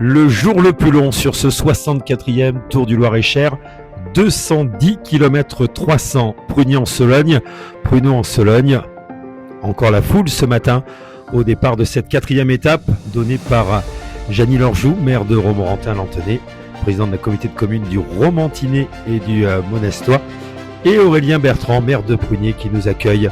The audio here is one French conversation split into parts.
Le jour le plus long sur ce 64e Tour du Loir-et-Cher, 210 km 300, Prunier-en-Sologne. Pruneau-en-Sologne, encore la foule ce matin au départ de cette 4e étape donnée par Jeannie Lorjou, maire de Romorantin-Lanthenay, président de la communauté de communes du Romantinet et du Monestois, et Aurélien Bertrand, maire de Prunier, qui nous accueille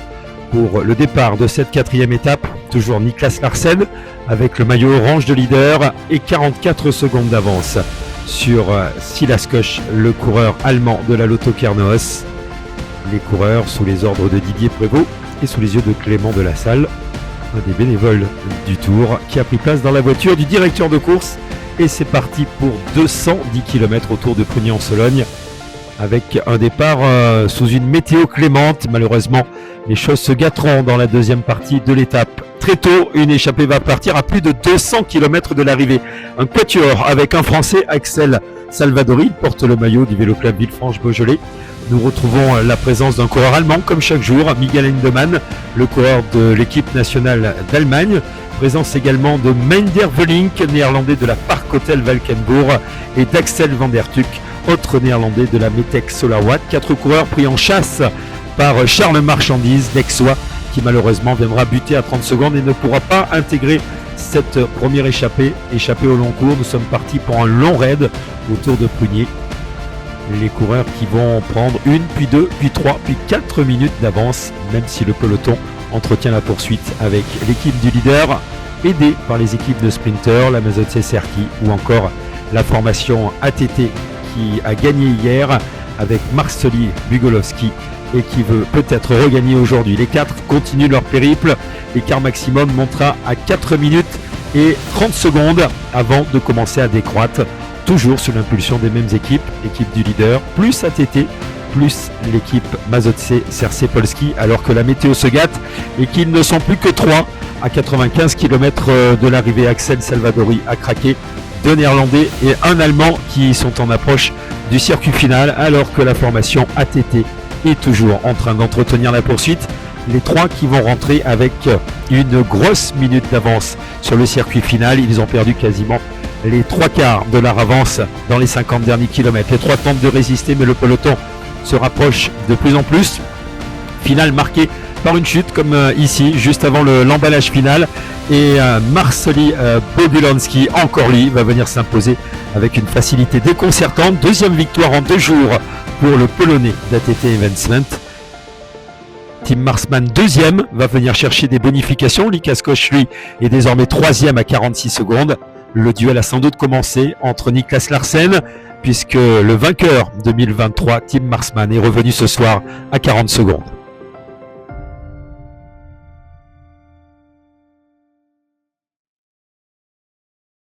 pour le départ de cette 4e étape. Toujours Niklas Larsen avec le maillot orange de leader et 44 secondes d'avance sur Silas Koch, le coureur allemand de la Lotto Kernos. Les coureurs sous les ordres de Didier Prévost et sous les yeux de Clément de la Salle, un des bénévoles du Tour, qui a pris place dans la voiture du directeur de course. Et c'est parti pour 210 km autour de Prunier-en-Sologne, avec un départ sous une météo clémente. Malheureusement, les choses se gâteront dans la deuxième partie de l'étape. Très tôt, une échappée va partir à plus de 200 km de l'arrivée. Un quatuor avec un Français, Axel Salvadori, il porte le maillot du Vélo Club Villefranche-Beaujolais. Nous retrouvons la présence d'un coureur allemand, comme chaque jour, Miguel Endemann, le coureur de l'équipe nationale d'Allemagne. Présence également de Meinder Velink, néerlandais de la Park Hotel Valkenburg, et d'Axel van der Tuck, autre néerlandais de la Metec Solarwatt. 4 coureurs pris en chasse par Charles Marchandise, d'Aixois, qui malheureusement viendra buter à 30 secondes et ne pourra pas intégrer cette première échappée au long cours. Nous sommes partis pour un long raid autour de Prunier. Les coureurs qui vont prendre 1, puis 2, puis 3, puis 4 minutes d'avance, même si le peloton entretient la poursuite avec l'équipe du leader, aidée par les équipes de sprinters, la Mazotse Serki ou encore la formation ATT qui a gagné hier avec Marceli Bugolowski et qui veut peut-être regagner aujourd'hui. Les 4 continuent leur périple. L'écart maximum montera à 4 minutes et 30 secondes avant de commencer à décroître, toujours sous l'impulsion des mêmes équipes, l'équipe du leader, plus ATT, plus l'équipe Mazotse Serse Polski, alors que la météo se gâte et qu'ils ne sont plus que 3 à 95 km de l'arrivée. Axel Salvadori a craqué, 2 Néerlandais et 1 Allemand qui sont en approche du circuit final, alors que la formation ATT est toujours en train d'entretenir la poursuite. Les 3 qui vont rentrer avec une grosse minute d'avance sur le circuit final. Ils ont perdu quasiment les 3/4 de leur avance dans les 50 derniers kilomètres. Les 3 tentent de résister, mais le peloton se rapproche de plus en plus. Finale marquée par une chute comme ici, juste avant l'emballage final. Et Marceli Bogulonski, encore lui, va venir s'imposer avec une facilité déconcertante. 2e victoire en 2 jours pour le Polonais d'ATT Evenement. Tim Marsman 2e va venir chercher des bonifications. Niklas Koch, lui, est désormais 3e à 46 secondes. Le duel a sans doute commencé entre Niklas Larsen, puisque le vainqueur 2023, Tim Marsman, est revenu ce soir à 40 secondes.